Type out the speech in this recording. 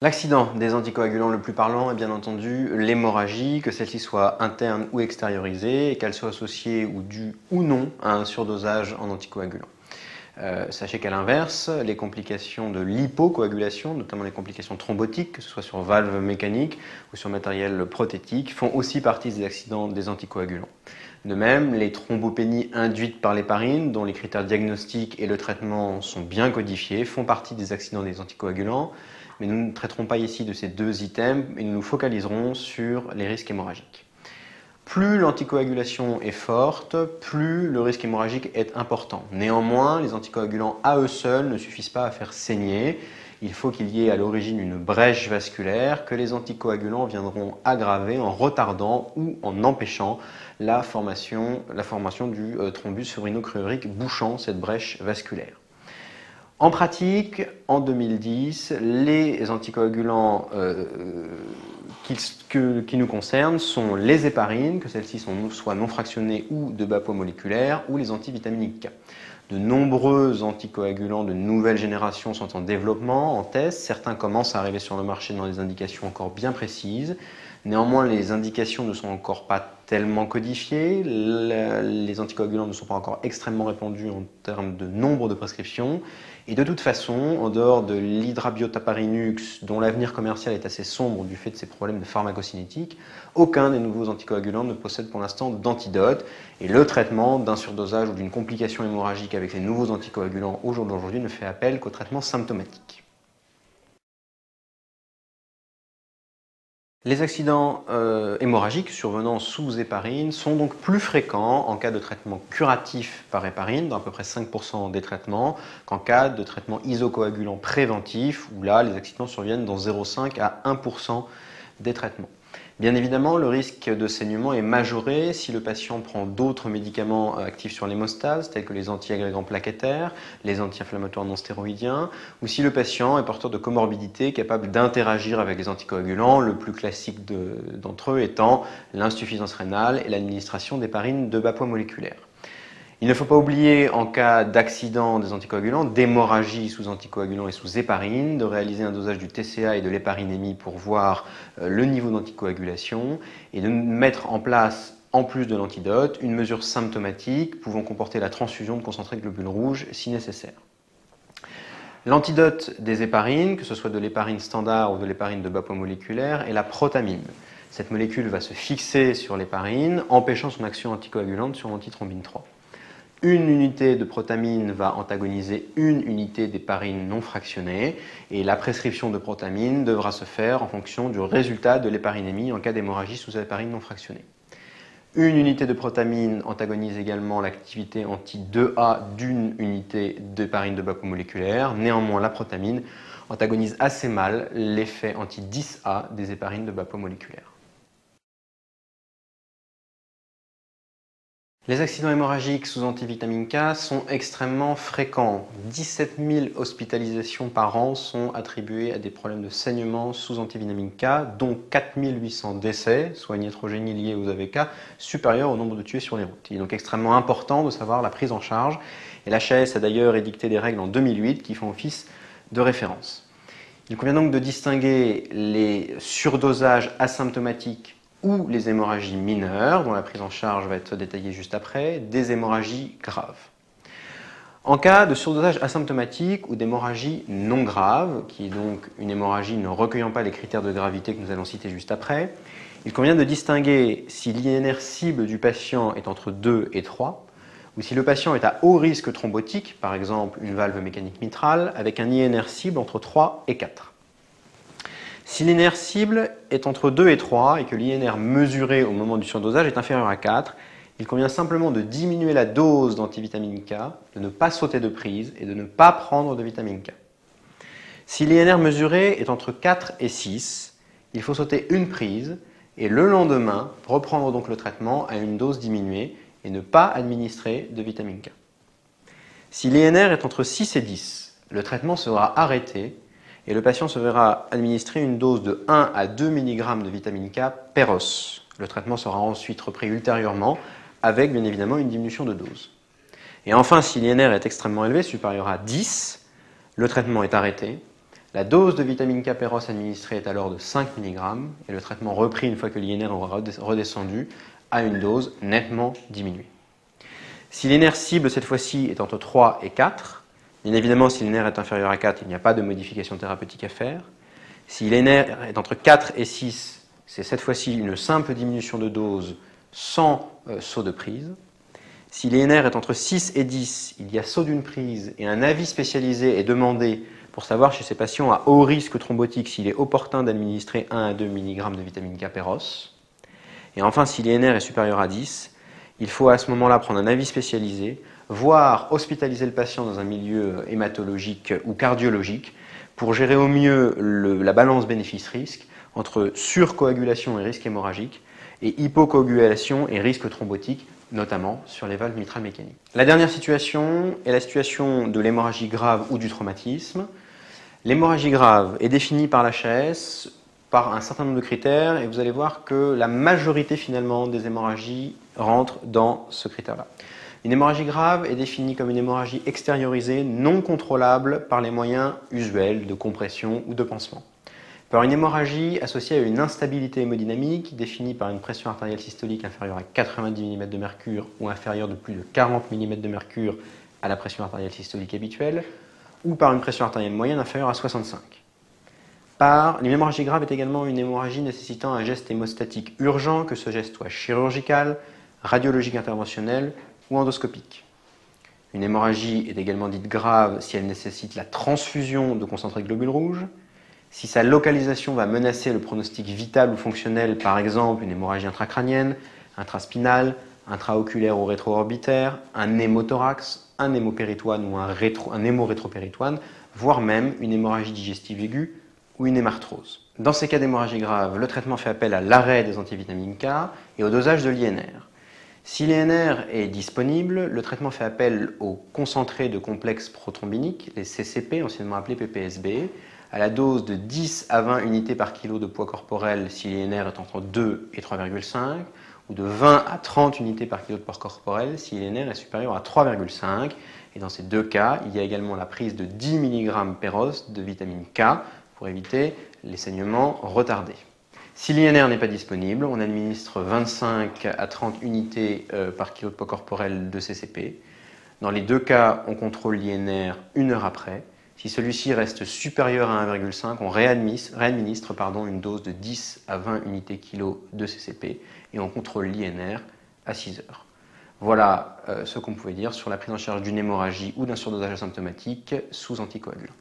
L'accident des anticoagulants le plus parlant est bien entendu l'hémorragie, que celle-ci soit interne ou extériorisée, et qu'elle soit associée ou due ou non à un surdosage en anticoagulants. Sachez qu'à l'inverse, les complications de l'hypocoagulation, notamment les complications thrombotiques, que ce soit sur valve mécanique ou sur matériel prothétique, font aussi partie des accidents des anticoagulants. De même, les thrombopénies induites par l'héparine, dont les critères diagnostiques et le traitement sont bien codifiés, font partie des accidents des anticoagulants, mais nous ne traiterons pas ici de ces deux items et nous nous focaliserons sur les risques hémorragiques. Plus l'anticoagulation est forte, plus le risque hémorragique est important. Néanmoins, les anticoagulants à eux seuls ne suffisent pas à faire saigner. Il faut qu'il y ait à l'origine une brèche vasculaire que les anticoagulants viendront aggraver en retardant ou en empêchant la formation du thrombus fibrino-cruorique bouchant cette brèche vasculaire. En pratique, en 2010, les anticoagulants qui nous concernent sont les héparines, que celles-ci soient non fractionnées ou de bas poids moléculaire, ou les antivitaminiques K. De nombreux anticoagulants de nouvelle génération sont en développement, en test. Certains commencent à arriver sur le marché dans des indications encore bien précises. Néanmoins, les indications ne sont encore pas tellement codifiées. Les anticoagulants ne sont pas encore extrêmement répandus en termes de nombre de prescriptions. Et de toute façon, en dehors de l'hydrabiotaparinux, dont l'avenir commercial est assez sombre du fait de ses problèmes de pharmacocinétique, aucun des nouveaux anticoagulants ne possède pour l'instant d'antidote. Et le traitement d'un surdosage ou d'une complication hémorragique avec les nouveaux anticoagulants au jour d'aujourd'hui ne fait appel qu'au traitement symptomatique. Les accidents hémorragiques survenant sous héparine sont donc plus fréquents en cas de traitement curatif par héparine, dans à peu près 5% des traitements, qu'en cas de traitement isocoagulant préventif, où là, les accidents surviennent dans 0,5 à 1% des traitements. Bien évidemment, le risque de saignement est majoré si le patient prend d'autres médicaments actifs sur l'hémostase, tels que les antiagrégants plaquettaires, les anti-inflammatoires non stéroïdiens, ou si le patient est porteur de comorbidités capables d'interagir avec les anticoagulants, le plus classique d'entre eux étant l'insuffisance rénale et l'administration d'héparine de bas poids moléculaire. Il ne faut pas oublier, en cas d'accident des anticoagulants, d'hémorragie sous anticoagulants et sous héparine, de réaliser un dosage du TCA et de l'héparinémie pour voir le niveau d'anticoagulation et de mettre en place, en plus de l'antidote, une mesure symptomatique pouvant comporter la transfusion de concentré de globules rouges si nécessaire. L'antidote des héparines, que ce soit de l'héparine standard ou de l'héparine de bas poids moléculaire, est la protamine. Cette molécule va se fixer sur l'héparine, empêchant son action anticoagulante sur l'antithrombine 3. Une unité de protamine va antagoniser une unité d'héparine non fractionnée et la prescription de protamine devra se faire en fonction du résultat de l'héparinémie en cas d'hémorragie sous héparine non fractionnée. Une unité de protamine antagonise également l'activité anti-2A d'une unité d'héparine de bas poids moléculaire. Néanmoins, la protamine antagonise assez mal l'effet anti-10A des héparines de bas poids moléculaire. Les accidents hémorragiques sous antivitamine K sont extrêmement fréquents. 17 000 hospitalisations par an sont attribuées à des problèmes de saignement sous antivitamine K, dont 4 800 décès, soit une hétérogénie liée aux AVK, supérieure au nombre de tués sur les routes. Il est donc extrêmement important de savoir la prise en charge. Et l'HAS a d'ailleurs édicté des règles en 2008 qui font office de référence. Il convient donc de distinguer les surdosages asymptomatiques ou les hémorragies mineures, dont la prise en charge va être détaillée juste après, des hémorragies graves. En cas de surdosage asymptomatique ou d'hémorragie non grave, qui est donc une hémorragie ne recueillant pas les critères de gravité que nous allons citer juste après, il convient de distinguer si l'INR cible du patient est entre 2 et 3, ou si le patient est à haut risque thrombotique, par exemple une valve mécanique mitrale, avec un INR cible entre 3 et 4. Si l'INR cible est entre 2 et 3 et que l'INR mesuré au moment du surdosage est inférieur à 4, il convient simplement de diminuer la dose d'antivitamine K, de ne pas sauter de prise et de ne pas prendre de vitamine K. Si l'INR mesuré est entre 4 et 6, il faut sauter une prise et le lendemain reprendre donc le traitement à une dose diminuée et ne pas administrer de vitamine K. Si l'INR est entre 6 et 10, le traitement sera arrêté et le patient se verra administrer une dose de 1 à 2 mg de vitamine K per os. Le traitement sera ensuite repris ultérieurement avec bien évidemment une diminution de dose. Et enfin, si l'INR est extrêmement élevé, supérieur à 10, le traitement est arrêté, La dose de vitamine K Péros administrée est alors de 5 mg et le traitement repris une fois que l'INR aura redescendu à une dose nettement diminuée. Si l'INR cible cette fois-ci est entre 3 et 4, bien évidemment si l'INR est inférieur à 4, il n'y a pas de modification thérapeutique à faire. Si l'INR est entre 4 et 6, c'est cette fois-ci une simple diminution de dose sans saut de prise. Si l'INR est entre 6 et 10, il y a saut d'une prise et un avis spécialisé est demandé pour savoir chez ces patients à haut risque thrombotique s'il est opportun d'administrer 1 à 2 mg de vitamine K Péros. Et enfin, si l'INR est supérieur à 10, il faut à ce moment-là prendre un avis spécialisé, voire hospitaliser le patient dans un milieu hématologique ou cardiologique pour gérer au mieux la balance bénéfice-risque entre surcoagulation et risque hémorragique et hypocoagulation et risque thrombotique, notamment sur les valves mitrales mécaniques. La dernière situation est la situation de l'hémorragie grave ou du traumatisme. L'hémorragie grave est définie par l'HAS par un certain nombre de critères et vous allez voir que la majorité finalement des hémorragies rentrent dans ce critère-là. Une hémorragie grave est définie comme une hémorragie extériorisée non contrôlable par les moyens usuels de compression ou de pansement. Par une hémorragie associée à une instabilité hémodynamique définie par une pression artérielle systolique inférieure à 90 mm de mercure ou inférieure de plus de 40 mm de mercure à la pression artérielle systolique habituelle, ou par une pression artérielle moyenne inférieure à 65. Une hémorragie grave est également une hémorragie nécessitant un geste hémostatique urgent, que ce geste soit chirurgical, radiologique interventionnel ou endoscopique. Une hémorragie est également dite grave si elle nécessite la transfusion de concentrés de globules rouges, si sa localisation va menacer le pronostic vital ou fonctionnel, par exemple une hémorragie intracrânienne, intraspinale, intraoculaire ou rétro-orbitaire, un hémothorax, un hémopéritoine ou un hémorétropéritoine, voire même une hémorragie digestive aiguë ou une hémarthrose. Dans ces cas d'hémorragie grave, le traitement fait appel à l'arrêt des antivitamines K et au dosage de l'INR. Si l'INR est disponible, le traitement fait appel aux concentrés de complexes prothrombiniques, les CCP, anciennement appelés PPSB, à la dose de 10 à 20 unités par kilo de poids corporel si l'INR est entre 2 et 3,5, ou de 20 à 30 unités par kilo de poids corporel si l'INR est supérieur à 3,5. Et dans ces deux cas, il y a également la prise de 10 mg Péros de vitamine K pour éviter les saignements retardés. Si l'INR n'est pas disponible, on administre 25 à 30 unités par kilo de poids corporel de CCP. Dans les deux cas, on contrôle l'INR une heure après. Si celui-ci reste supérieur à 1,5, on réadministre une dose de 10 à 20 unités kilo de CCP et on contrôle l'INR à 6 heures. Voilà ce qu'on pouvait dire sur la prise en charge d'une hémorragie ou d'un surdosage asymptomatique sous anticoagulant.